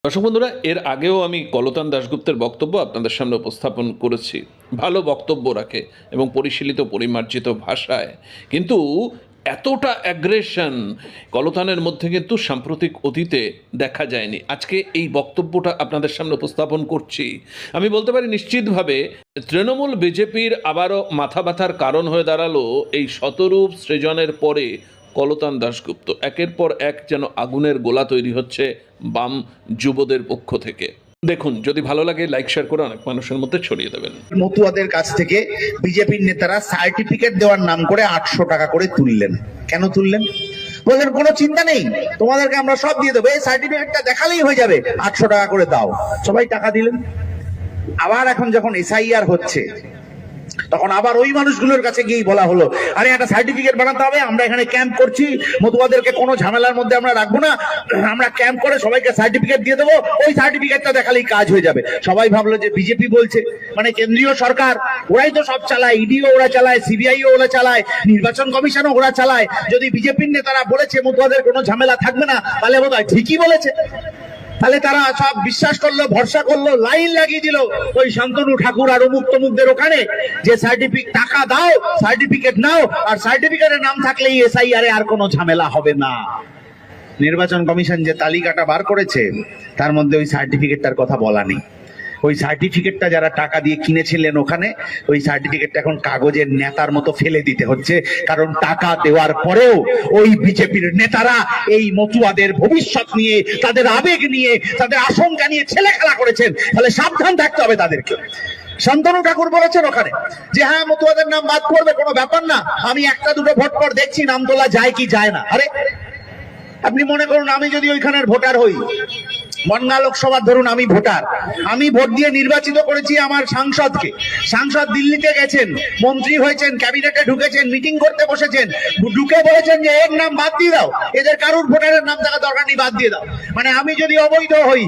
দর্শক বন্ধুরা, এর আগেও আমি কলতান দাশগুপ্তের বক্তব্য আপনাদের সামনে উপস্থাপন করেছি। ভালো বক্তব্য রাখে এবং পরিশীলিত পরিমার্জিত ভাষায়, কিন্তু এতটা অ্যাগ্রেশন কলতানের মধ্যে কিন্তু সাম্প্রতিক অতীতে দেখা যায়নি। আজকে এই বক্তব্যটা আপনাদের সামনে উপস্থাপন করছি। আমি বলতে পারি নিশ্চিতভাবে তৃণমূল বিজেপির আবারও মাথা ব্যথার কারণ হয়ে দাঁড়ালো এই শতরূপ সৃজনের পরে কলতান দাশগুপ্ত। একের পর এক যেন আগুনের গোলা তৈরি হচ্ছে বাম যুবদের পক্ষ থেকে। দেখুন, যদি ভালো লাগে লাইক শেয়ার করে অনেক মানুষের মধ্যে ছড়িয়ে দেবেন। মতুয়াদের কাছ থেকে বিজেপির নেতারা সার্টিফিকেট দেওয়ার নাম করে 800 টাকা করে তুললেন। কেন তুললেন? বললেন কোনো চিন্তা নেই, তোমাদেরকে আমরা সব দিয়ে দেবো, এই সার্টিফিকেটটা দেখালেই হয়ে যাবে, 800 টাকা করে দাও। সবাই টাকা দিলেন। আবার এখন যখন এসআইআর হচ্ছে তখন আবার ওই মানুষগুলোর কাছে গিয়ে বলা হলো, আরে একটা সার্টিফিকেট বানাতে হবে, আমরা এখানে ক্যাম্প করছি, মতুয়াদেরকে কোনো ঝামেলার মধ্যে আমরা রাখবো না, আমরা ক্যাম্প করে সবাইকে সার্টিফিকেট দিয়ে দেবো, ওই সার্টিফিকেটটা দেখালেই কাজ হয়ে যাবে। সবাই ভাবলো যে বিজেপি বলছে, মানে কেন্দ্রীয় সরকার, ওরাই তো সব চালায়, ইডিও ওরা চালায়, সিবিআইও ওরা চালায়, নির্বাচন কমিশনও ওরা চালায়। যদি বিজেপির নেতারা বলেছে মতুয়াদের কোনো ঝামেলা থাকবে না, তাহলে বোধহয় ঠিকই বলেছে। তাহলে তারা সব বিশ্বাস করলো, ভরসা করলো, লাইন লাগিয়ে দিল ওই শান্তনু ঠাকুর আর অমুক তমুকদের ওখানে, যে সার্টিফিকেট টাকা দাও, সার্টিফিকেট নাও, আর সার্টিফিকেটের নাম থাকলেই এসআইআর আর কোনো ঝামেলা হবে না। নির্বাচন কমিশন যে তালিকাটা বার করেছে তার মধ্যে ওই সার্টিফিকেটটার কথা বলা নেই। ওই সার্টিফিকেটটা যারা টাকা দিয়ে কিনেছিলেন ওখানে, ওই সার্টিফিকেটটা এখন কাগজের নেতার মতো ফেলে দিতে হচ্ছে, কারণ টাকা দেওয়ার পরেও ওই বিজেপির নেতারা এই মতুয়াদের ভবিষ্যৎ নিয়ে, তাদের আবেগ নিয়ে, তাদের আশঙ্কা নিয়ে ছেলে খেলা করেছেন। তাহলে সাবধান থাকতে হবে তাদেরকে। শান্তনু ঠাকুর বলেছেন ওখানে যে হ্যাঁ, মতুয়াদের নাম বাদ পড়বে, কোনো ব্যাপার না, আমি একটা দুটো ভোট পর দেখছি নাম তোলা যায় কি যায় না। আরে আপনি মনে করুন আমি যদি ওইখানের ভোটার হই, বনগাঁ লোকসভার ধরুন আমি ভোটার, আমি ভোট দিয়ে নির্বাচিত করেছি আমার সাংসদকে, সাংসদ দিল্লিতে গেছেন, মন্ত্রী হয়েছেন, ক্যাবিনেটে ঢুকেছেন, মিটিং করতে বসেছেন, ঢুকে বলেছেন যে এর নাম বাদ দিয়ে দাও, এদের কারুর ভোটারের নাম থাকা দরকার নেই, বাদ দিয়ে দাও। মানে আমি যদি অবৈধ হই,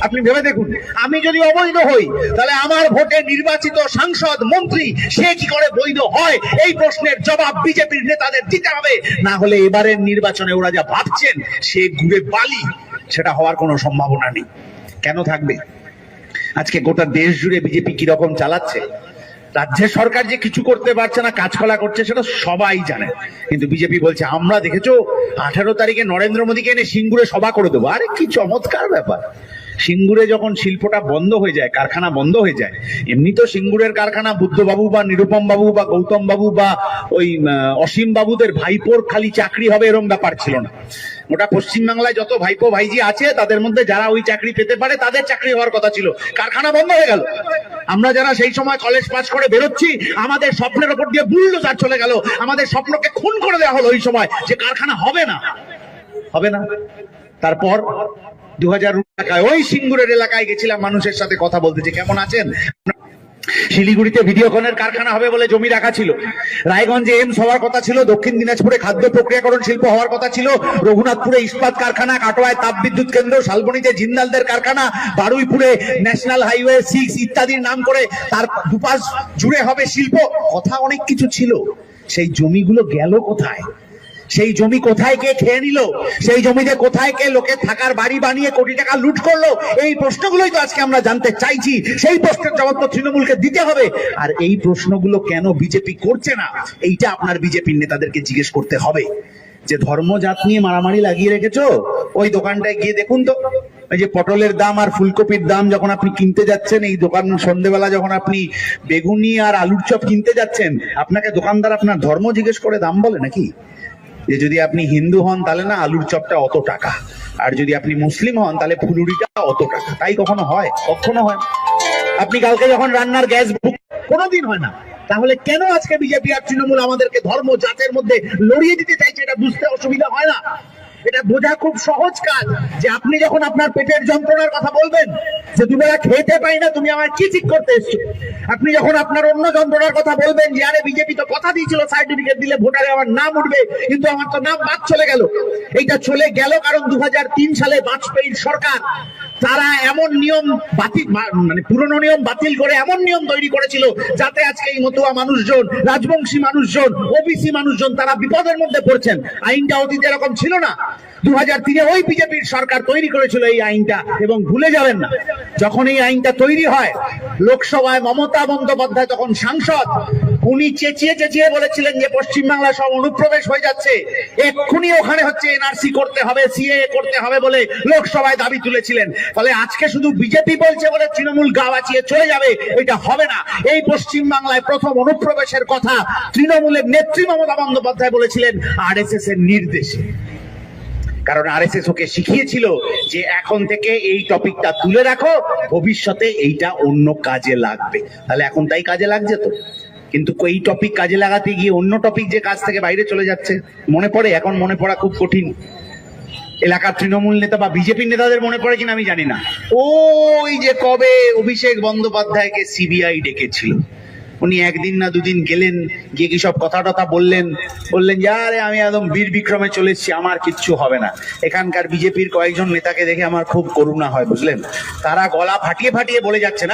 আপনি ভেবে দেখুন, আমি যদি অবৈধ হই, তাহলে আমার ভোটে নির্বাচিত সাংসদ মন্ত্রী সে কি করে বৈধ হয়? এই প্রশ্নের জবাব বিজেপির নেতাদের দিতে হবে, না হলে এবারের নির্বাচনে ওরা যা ভাবছেন সে ঘুরে বালি, সেটা হওয়ার কোনো সম্ভাবনা নেই। কেন থাকবে? আজকে গোটা দেশ জুড়ে বিজেপি কিরকম চালাচ্ছে, রাজ্যের সরকার যে কিছু করতে পারছে না, কাজকলা করছে, সেটা সবাই জানে। কিন্তু বিজেপি বলছে আমরা দেখেছো 18 তারিখে নরেন্দ্র মোদীকে এনে সিঙ্গুরে সভা করে দেবো। আরে কি চমৎকার ব্যাপার! সিঙ্গুরে যখন শিল্পটা বন্ধ হয়ে যায়, কারখানা বন্ধ হয়ে যায়, এমনি তো সিঙ্গুরের কারখানা বুদ্ধবাবু বা নিরুপম বাবু বা গৌতম বাবু বা ওই অসীম বাবুদের ভাইপোর খালি চাকরি হবে এরকম ব্যাপার ছিল না। গোটা পশ্চিমবাংলায় যত ভাইপো ভাইজি আছে তাদের মধ্যে যারা ওই চাকরি পেতে পারে তাদের চাকরি হওয়ার কথা ছিল। কারখানা বন্ধ হয়ে গেল। আমরা যারা সেই সময় কলেজ পাস করে বেরোচ্ছি, আমাদের স্বপ্নের উপর দিয়ে বুলডোজার চলে গেল, আমাদের স্বপ্নকে খুন করে দেওয়া হলো ওই সময়, যে কারখানা হবে না, হবে না। তারপর 2000 এলাকায়, ওই সিঙ্গুরের এলাকায় গেছিলাম, মানুষের সাথে কথা বলতে, যে কেমন আছেন। শিলিগুড়িতে ভিডিওকনের কারখানা হবে বলে জমি রাখা ছিল, রায়গঞ্জে এমস হওয়ার কথা ছিল, দক্ষিণ দিনাজপুরে খাদ্য প্রক্রিয়াকরণ শিল্প হওয়ার কথা ছিল, রঘুনাথপুরে ইস্পাত কারখানা, কাটোয়ায় তাপবিদ্যুৎ কেন্দ্র, শালবনীতে জিন্দালদের কারখানা, বারুইপুরে ন্যাশনাল হাইওয়ে 6 ইত্যাদির নাম করে তার দুপাশ জুড়ে হবে শিল্প। কথা অনেক কিছু ছিল, সেই জমিগুলো গেল কোথায়? সেই জমি কোথায় কে খেয়ে নিল? সেই জমিতে কোথায় কে লোকে থাকার বাড়ি বানিয়ে কোটি টাকা লুট করলো? এই প্রশ্নগুলোই তো আজকে আমরা জানতে চাইছি। সেই প্রশ্নের জবাব তো তৃণমূলকে দিতে হবে। আর এই প্রশ্নগুলো কেন বিজেপি করছে না, এইটা আপনার বিজেপির নেতাদেরকে জিজ্ঞেস করতে হবে। যে ধর্মজাত নিয়ে মারামারি লাগিয়ে রেখেছো, ওই দোকানটায় গিয়ে দেখুন তো, ওই যে পটলের দাম আর ফুলকপির দাম যখন আপনি কিনতে যাচ্ছেন, এই দোকান সন্ধ্যেবেলা যখন আপনি বেগুনি আর আলুর চপ কিনতে যাচ্ছেন, আপনাকে দোকানদার আপনার ধর্ম জিজ্ঞেস করে দাম বলে নাকি? যে যদি আপনি হিন্দু হন তাহলে না আলুর চপটা অত টাকা, আর যদি আপনি মুসলিম হন তাহলে ফুলুরিটা অত টাকা। তাই কখনো হয়? কখনো হয়? আপনি কালকে যখন রান্নার গ্যাস বুক, কোনোদিন হয় না। তাহলে কেন আজকে বিজেপি আর তৃণমূল আমাদেরকে ধর্ম জাতের মধ্যে লড়িয়ে দিতে চাইছে? এটা বুঝতে অসুবিধা হয় না? এটা বোঝা খুব সহজ কাজ, যে আপনি যখন আপনার পেটের যন্ত্রণার কথা বলবেন, যে দুবেলা খেতে পাই না, তুমি আমার কি ঠিক করতে এসছো, আপনি যখন আপনার অন্য যন্ত্রণার কথা বলবেন, যে আরে বিজেপি তো কথা দিয়েছিল সার্টিফিকেট দিলে ভোটারে আমার নাম উঠবে, কিন্তু আমার তো নাম বাদ চলে গেল। এইটা চলে গেল কারণ 2003 সালে বাজপেয়ীর সরকার তারা এমন নিয়ম বাতিল, মানে পুরনো নিয়ম বাতিল করে এমন নিয়ম তৈরি করেছিল যাতে আজকে এই মতুয়া মানুষজন, রাজবংশী মানুষজন, ওবিসি মানুষজন তারা বিপদের মধ্যে পড়ছেন। আইনটা অতীতে এরকম ছিল না। 2003-এ ওই বিজেপির সরকার তৈরি করেছিল এই আইনটা, এবং ভুলে যাবেন না, যখন এই আইনটা তৈরি হয় লোকসভায় মমতা বন্দ্যোপাধ্যায় তখন সাংসদ, উনি চেঁচিয়ে চেঁচিয়ে বলেছিলেন যে পশ্চিমবাংলা সব অনুপ্রবেশ হয়ে যাচ্ছে, এক্ষুনি ওখানে হচ্ছে এনআরসি করতে হবে, সিএএ করতে হবে বলে লোকসভায় দাবি তুলেছিলেন। ফলে আজকে শুধু বিজেপি বলছে বলে তৃণমূল গা বাঁচিয়ে চলে যাবে, এটা হবে না। এই পশ্চিমবাংলায় প্রথম অনুপ্রবেশের কথা তৃণমূলের নেত্রী মমতা বন্দ্যোপাধ্যায় বলেছিলেন আরএসএস এর নির্দেশে। কারণ আরএসএস ওকে শিখিয়েছিল যে এখন থেকে এই টপিকটা তুলে রাখো, ভবিষ্যতে এইটা অন্য কাজে লাগবে। তাহলে এখন তাই কাজে লাগছে তো, কিন্তু এই টপিক কাজে লাগাতে গিয়ে অন্য টপিক যে কাজ থেকে বাইরে চলে যাচ্ছে। মনে পড়ে? এখন মনে পড়া খুব কঠিন। এলাকার তৃণমূল নেতা বা বিজেপির নেতাদের মনে পড়ে কিনা আমি জানি না, ওই যে কবে অভিষেক বন্দ্যোপাধ্যায়কে সিবিআই ডেকেছিল, উনি একদিন না দুদিন গেলেন, গিয়ে কি সব কথা টথা বললেন যে আরে আমি একদম বীর বিক্রমে চলে এসেছি, আমার কিচ্ছু হবে না। এখানকার বিজেপির কয়েকজন নেতাকে দেখে আমার খুব করুণা হয়, বুঝলেন, তারা গলা ফাটিয়ে ফাটিয়ে বলে যাচ্ছেন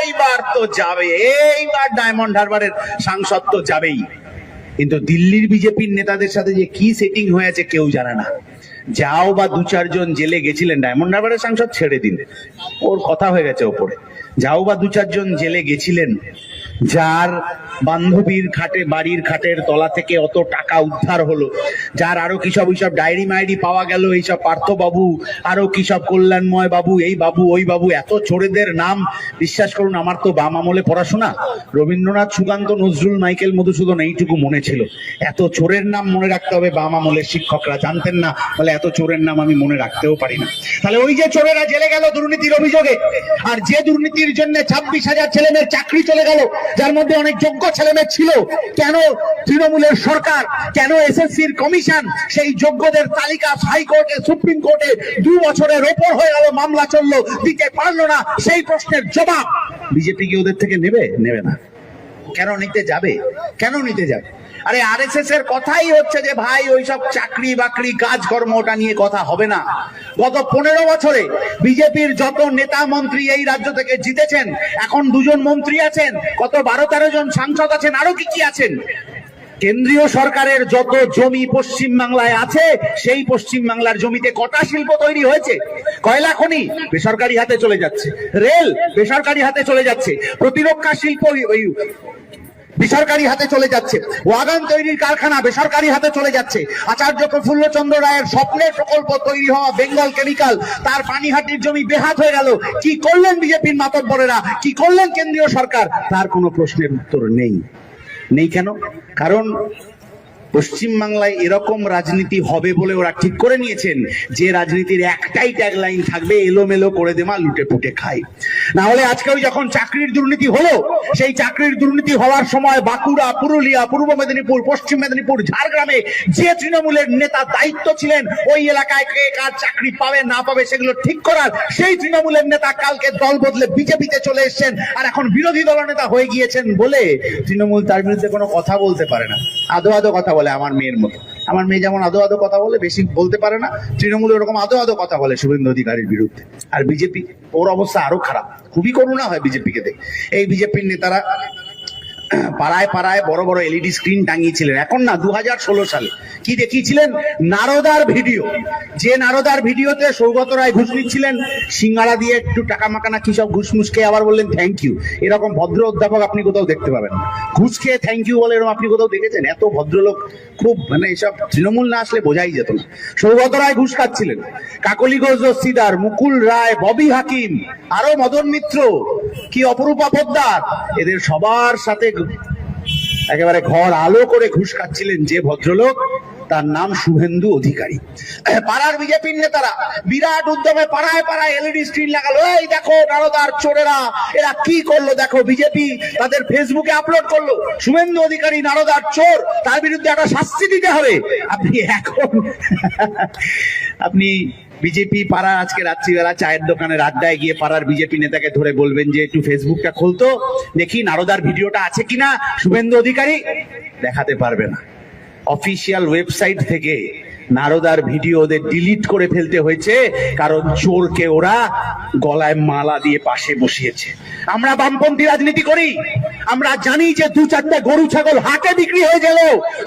এইবার তো যাবে, এইবার ডায়মন্ড হারবারের সাংসদ তো যাবেই। কিন্তু দিল্লির বিজেপির নেতাদের সাথে যে কি সেটিং হয়েছে কেউ জানে না। যাও বা দু চারজন জেলে গেছিলেন, ডায়মন্ড হারবারের সাংসদ ছেড়ে দিন, ওর কথা হয়ে গেছে ওপরে, যাও বা দু চারজন জেলে গেছিলেন, যার বান্ধবীর খাটে, বাড়ির খাটের তলা থেকে অত টাকা উদ্ধার হলো, যার আরো কি সব ওইসব ডায়েরি মায়েরি পাওয়া গেল, এইসব পার্থ বাবু, আরো কি সব কল্যাণময় বাবু, এই বাবু ওই বাবু, এত চোরেদের নাম বিশ্বাস করুন আমার তো বাম আমলে পড়াশোনা, রবীন্দ্রনাথ, সুকান্ত, নজরুল, মাইকেল মধুসূদন এইটুকু মনে ছিল। এত চোরের নাম মনে রাখতে হবে বাম আমলের শিক্ষকরা জানতেন না, বলে এত চোরের নাম আমি মনে রাখতেও পারি না। তাহলে ওই যে চোরেরা জেলে গেল দুর্নীতির অভিযোগে, আর যে দুর্নীতির জন্য 26,000 ছেলেমেয়ের চাকরি চলে গেল, যার মধ্যে অনেক যোগ্য ছেলেমেয়ে ছিল, কেন তৃণমূলের সরকার, কেন এসএসসির কমিশন সেই যোগ্যদের তালিকা হাইকোর্টে, সুপ্রিম কোর্টে 2 বছরের ওপর হয়ে গেল, মামলা চললো, দিতে পারলো না? সেই প্রশ্নের জবাব বিজেপি কি ওদের থেকে নেবে না? কেন নিতে যাবে? আরে আরএসএস এর কথাই হচ্ছে যে ভাই ওইসব চাকরি বাকরি কাজকর্ম ওটা নিয়ে কথা হবে না। গত 15 বছরে বিজেপির যত নেতা মন্ত্রী এই রাজ্য থেকে জিতেছেন, এখন 2 জন মন্ত্রী আছেন, কত 12-13 জন সাংসদ আছেন, আরো কি আছেন। কেন্দ্রীয় সরকারের যত জমি পশ্চিম বাংলায় আছে, সেই পশ্চিম বাংলার জমিতে কটা শিল্প তৈরি হয়েছে? কয়লা খনি বেসরকারি হাতে চলে যাচ্ছে, রেল বেসরকারি হাতে চলে যাচ্ছে, প্রতিরক্ষা শিল্প বেসরকারি হাতে চলে যাচ্ছে, ওয়াগন তৈরির কারখানা বেসরকারি হাতে চলে যাচ্ছে, আচার্য প্রফুল্লচন্দ্র রায়ের স্বপ্নের প্রকল্প তৈরি হওয়া বেঙ্গল কেমিক্যাল, তার পানিহাটির জমি বেহাত হয়ে গেল। কি করলেন বিজেপির মাতব্বরেরা, কি করলেন কেন্দ্রীয় সরকার? তার কোনো প্রশ্নের উত্তর নেই। কেন? কারণ পশ্চিমবাংলায় এরকম রাজনীতি হবে বলে ওরা ঠিক করে নিয়েছেন যে রাজনীতির একটাই ট্যাগলাইন থাকবে, এলোমেলো করে দেওয়া, লুটে পুটে খাই। না হলে আজকে ওই যখন চাকরির দুর্নীতি হলো, সেই চাকরির দুর্নীতি হওয়ার সময় বাঁকুড়া, পুরুলিয়া, পূর্ব মেদিনীপুর, পশ্চিম মেদিনীপুর, ঝাড়গ্রামে যে তৃণমূলের নেতা দায়িত্ব ছিলেন ওই এলাকায় কে কার চাকরি পাবে না পাবে সেগুলো ঠিক করার, সেই তৃণমূলের নেতা কালকে দল বদলে বিজেপিতে চলে এসেছেন, আর এখন বিরোধী দলনেতা হয়ে গিয়েছেন বলে তৃণমূল তার বিরুদ্ধে কোনো কথা বলতে পারে না। আদো আদো কথা বলে আমার মেয়ের মতো। আমার মেয়ে যেমন আদো আদো কথা বলে, বেশি বলতে পারে না, তৃণমূল ওরকম আদো আদো কথা বলে শুভেন্দু অধিকারীর বিরুদ্ধে। আর বিজেপি, ওর অবস্থা আরো খারাপ, খুবই করুণা হয় বিজেপিকে দেখে। এই বিজেপির নেতারা পাড়ায় পাড়ায় বড় বড় এলইডি স্ক্রিন টাঙিয়েছিলেন, এখন না 2016 সালে কি দেখিয়েছিলেন? নারদার ভিডিও, যে নারদার ভিডিওতে সৌগত রায় ঘুষ নিচ্ছিলেন, সিঙ্গাড়া দিয়ে একটু টাকা মাকানা কি সব ঘুষ মুস খেয়ে আবার বললেন থ্যাংক ইউ। এরকম ভদ্র অধ্যাপক আপনি কোথাও দেখতে পাবেন না, ঘুষ খেয়ে থ্যাংক ইউ বলে এরকম আপনি কোথাও দেখেছেন? এত ভদ্রলোক খুব, মানে এসব তৃণমূল না আসলে বোঝাই যেত না। সৌগত রায় ঘুষ খাচ্ছিলেন, কাকলি ঘোষ দস্তিদার, মুকুল রায়, ববি হাকিম, আরো মদন মিত্র, কি অপরূপা পোদ্দার, এদের সবার সাথে একেবারে ঘর আলো করে ঘুষ খাচ্ছিলেন যে ভদ্রলোক, তার নাম শুভেন্দু অধিকারী। পাড়ার বিজেপির নেতারা বিরাট উদ্যমে পাড়ায় পাড়ায় এলইডি স্ক্রিন লাগালো, এই দেখো নারদার চোরেরা এরা কি করলো দেখো। বিজেপি তাদের ফেসবুকে আপলোড করলো, শুভেন্দু অধিকারী নারদার চোর, তার বিরুদ্ধে একটা শাস্তি দিতে হবে। আপনি বিজেপি পাড়া আজকে রাত্রিবেলা চায়ের দোকানে আড্ডায় গিয়ে পাড়ার বিজেপি নেতাকে ধরে বলবেন যে একটু ফেসবুকটা খুলতো দেখি নারদার ভিডিওটা আছে কিনা, শুভেন্দু অধিকারী দেখাতে পারবে না। অফিসিয়াল ওয়েবসাইট থেকে নারদার ভিডিও ওদের ডিলিট করে ফেলতে হয়েছে, কারণ চোরকে ওরা গলায় মালা দিয়ে পাশে বসিয়েছে। আমরা বামপন্থী রাজনীতি করি, আমরা জানি যে দু চারটে গরু ছাগল হাটে বিক্রি হয়ে গেল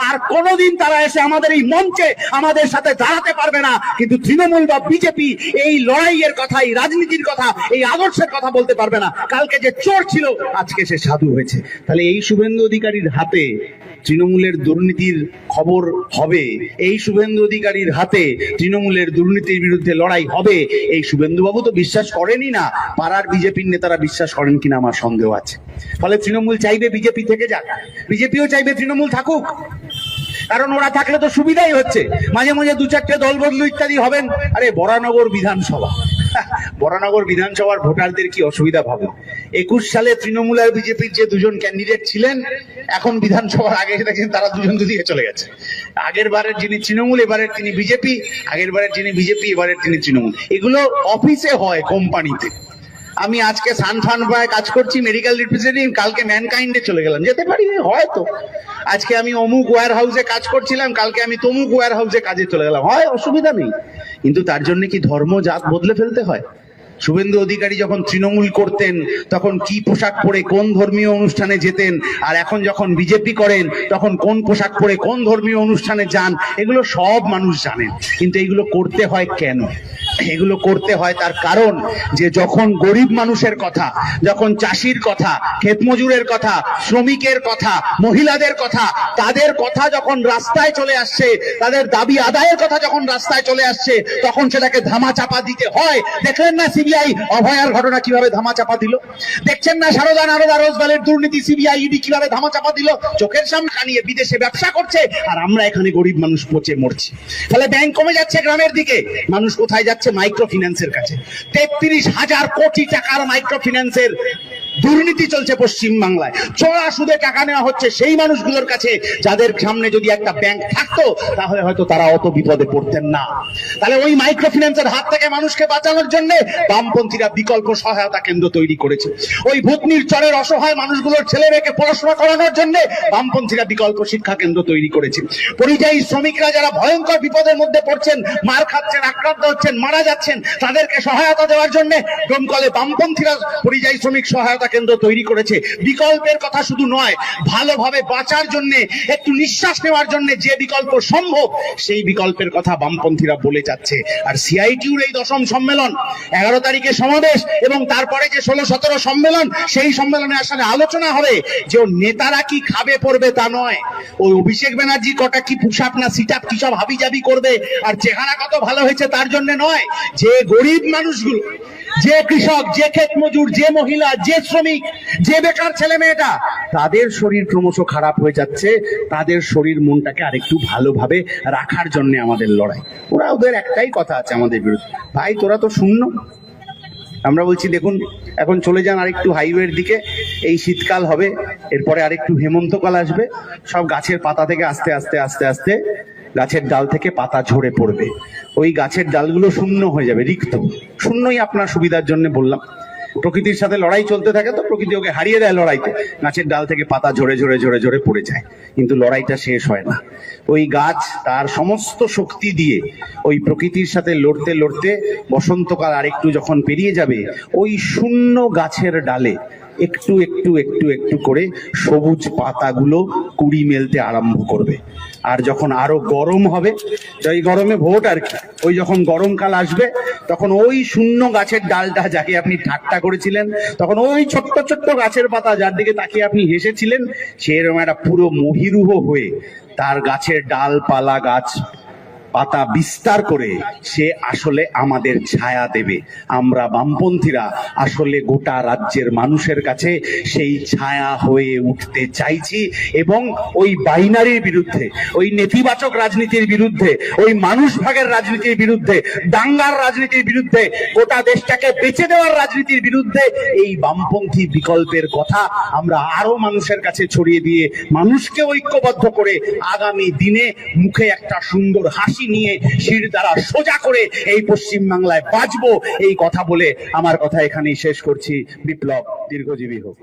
আর কোনোদিন তারা এসে আমাদের এই মঞ্চে আমাদের সাথে দাঁড়াতে পারবে না, কিন্তু তৃণমূল বা বিজেপি এই লড়াইয়ের কথা, এই রাজনীতির কথা, এই আদর্শের কথা বলতে পারবে না। কালকে যে চোর ছিল আজকে সে সাধু হয়েছে। তাহলে এই শুভেন্দু অধিকারীর হাতে তৃণমূলের দুর্নীতির খবর হবে, এই শুভেন্দু অধিকারীর হাতে তৃণমূলের দুর্নীতির বিরুদ্ধে লড়াই হবে, এই শুভেন্দুবাবু তো বিশ্বাস করেনই না। পাড়ার বিজেপির নেতারা বিশ্বাস করেন কিনা আমার সন্দেহ আছে। ফলে তৃণমূল চাইবে বিজেপি থেকে যাক, বিজেপিও চাইবে তৃণমূল থাকুক, কারণ ওরা থাকলে তো সুবিধাই হচ্ছে। মাঝে মাঝে দু চারটে দল বদলু ইত্যাদি হবেন। আরে বরানগর বিধানসভা, বরানগর বিধানসভার ভোটারদের কি অসুবিধা ভাবুন। 21 সালে তৃণমূল আর বিজেপির যে দুজন ক্যান্ডিডেট ছিলেন, এখন বিধানসভার আগে দেখেন তারা দুজন দুদিকে চলে গেছে। আগের বারের যিনি তৃণমূল, এবারের তিনি বিজেপি, আগের বারের যিনি বিজেপি, এবারের তিনি তৃণমূল। এগুলো অফিসে হয়, কোম্পানিতে। আমি আজকে সানফান পায় কাজ করছি, মেডিকেল রিপ্রেজেন্টেটিভ, কালকে ম্যানকাইন্ডে চলে গেলাম, যেতে পারি, হয়তো আজকে আমি অমুক ওয়্যার হাউসে কাজ করছিলাম, কালকে আমি তমুক ওয়্যার হাউসে কাজে চলে গেলাম, হয়, অসুবিধা নেই। কিন্তু তার জন্য কি ধর্ম জাত বদলে ফেলতে হয়? শুভেন্দু অধিকারী যখন তৃণমূল করতেন তখন কি পোশাক পরে কোন ধর্মীয় অনুষ্ঠানে যেতেন, আর এখন যখন বিজেপি করেন তখন কোন পোশাক পরে কোন ধর্মীয় অনুষ্ঠানে যান, এগুলো সব মানুষ জানেন। কিন্তু এগুলো করতে হয় কেন? এগুলো করতে হয় তার কারণ যে যখন গরিব মানুষের কথা, যখন চাষির কথা, ক্ষেত মজুরের কথা, শ্রমিকের কথা, মহিলাদের কথা, তাদের কথা যখন রাস্তায় চলে আসছে, তাদের দাবি আদায়ের কথা যখন রাস্তায় চলে আসছে, তখন সেটাকে ধামাচাপা দিতে হয়। দেখলেন না সিবিআই অভয়ার ঘটনা কিভাবে ধামাচাপা দিল? দেখছেন না সারদা নারদা রোজভ্যালির দুর্নীতি সিবিআই ইডি কিভাবে ধামাচাপা দিল? চোখের সামনে কানিয়ে বিদেশে ব্যবসা করছে, আর আমরা এখানে গরিব মানুষ পচে মরছি। ফলে ব্যাংক কমে যাচ্ছে গ্রামের দিকে, মানুষ কোথায় যাচ্ছে? মাইক্রো ফিন্যান্সের কাছে। 33,000 কোটি টাকার মাইক্রো ফিন্যান্সের দুর্নীতি চলছে পশ্চিম বাংলায়। চড়া সুদে টাকা নেওয়া হচ্ছে সেই মানুষগুলোর কাছে যাদের সামনে যদি একটা ব্যাংক থাকতো তাহলে হয়তো তারা অত বিপদে পড়তেন না। তাহলে ওই মাইক্রো ফিন্যান্সের হাত থেকে মানুষকে বাঁচানোর জন্য বামপন্থীরা বিকল্প সহায়তা কেন্দ্র তৈরি করেছে। ওই ভূতনির চরের অসহায় মানুষগুলোর ছেলে মেয়েকে পড়াশোনা করানোর জন্য বামপন্থীরা বিকল্প শিক্ষা কেন্দ্র তৈরি করেছে। পরিযায়ী শ্রমিকরা যারা ভয়ঙ্কর বিপদের মধ্যে পড়ছেন, মার খাচ্ছেন, আক্রান্ত হচ্ছেন, মারা যাচ্ছেন, তাদেরকে সহায়তা দেওয়ার জন্য দমকলে বামপন্থীরা পরিযায়ী শ্রমিক সহায়তা কেন্দ্র তৈরি করেছে। বিকল্পের কথা শুধু নয়, ভালোভাবে বাঁচার জন্য, একটু নিঃশ্বাস নেওয়ার জন্য যে বিকল্প সম্ভব সেই বিকল্পের কথা বামপন্থীরা বলে যাচ্ছে। আর সিআইটিউর এই 10ম সম্মেলন, 11 তারিখে সমাবেশ এবং তারপরে যে 16-17 সম্মেলন, সেই সম্মেলনে আসলে আলোচনা হবে যে ও নেতারা কি খাবে পড়বে তা নয়, ওই অভিষেক ব্যানার্জি কটা কি পুশ আপ না সিট আপ কি সব হাবিজাবি করবে আর চেহারা কত ভালো হয়েছে তার জন্য নয়, যে গরিব মানুষগুলো, যে কৃষক, যে ক্ষেত মজুর, যে মহিলা, যে শ্রমিক, যে বেকার ছেলে মেয়েটা, তাদের শরীর ক্রমশ খারাপ হয়ে যাচ্ছে, তাদের শরীর মনটাকে আরেকটু ভালোভাবে রাখার জন্য আমাদের লড়াই। ওদের একটাই কথা আছে আমাদের বিরুদ্ধে, ভাই তোরা তো শূন্য। আমরা বলছি দেখুন এখন চলে যান আরেকটু হাইওয়ের দিকে, এই শীতকাল হবে, এরপরে আরেকটু হেমন্তকাল আসবে, সব গাছের পাতা থেকে আস্তে আস্তে আস্তে আস্তে গাছের ডাল থেকে পাতা ঝরে পড়বে, ওই গাছের ডালগুলো শূন্য হয়ে যাবে, রিক্ত। শূন্যই আপনার সুবিধার জন্য বললাম। প্রকৃতির সাথে লড়াই চলতে থাকে তো প্রকৃতি ওকে হারিয়ে দেয় লড়াইতে, গাছের ডাল থেকে পাতা ঝরে ঝরে ঝরে ঝরে পড়ে যায়, কিন্তু লড়াইটা শেষ হয় না। ওই গাছ তার সমস্ত শক্তি দিয়ে ওই প্রকৃতির সাথে লড়তে লড়তে বসন্তকাল আরেকটু যখন পেরিয়ে যাবে, ওই শূন্য গাছের ডালে একটু একটু একটু একটু করে সবুজ পাতাগুলো কুড়ি মেলতে আরম্ভ করবে। আর যখন আরো গরম হবে, এই গরমে ভোট আর কি, ওই যখন গরমকাল আসবে তখন ওই শূন্য গাছের ডালটা যাকে আপনি ঠাট্টা করেছিলেন, তখন ওই ছোট্ট ছোট্ট গাছের পাতা যার দিকে তাকিয়ে আপনি হেসেছিলেন, সেরকম একটা পুরো মহিরুহ হয়ে তার গাছের ডালপালা গাছ পাতা বিস্তার করে সে আসলে আমাদের ছায়া দেবে। আমরা বামপন্থীরা আসলে গোটা রাজ্যের মানুষের কাছে সেই ছায়া হয়ে উঠতে চাইছি এবং ওই বাইনারির বিরুদ্ধে, ওই নেতিবাচক রাজনীতির বিরুদ্ধে, ওই মানুষ ভাগের রাজনীতির বিরুদ্ধে, দাঙ্গার রাজনীতির বিরুদ্ধে, গোটা দেশটাকে বেঁচে দেওয়ার রাজনীতির বিরুদ্ধে এই বামপন্থী বিকল্পের কথা আমরা আরো মানুষের কাছে ছড়িয়ে দিয়ে মানুষকে ঐক্যবদ্ধ করে আগামী দিনে মুখে একটা সুন্দর হাসি নিয়ে শির দ্বারা সোজা করে এই পশ্চিম বাংলায় বাঁচবো, এই কথা বলে আমার কথা এখানেই শেষ করছি। বিপ্লব দীর্ঘজীবী হোক।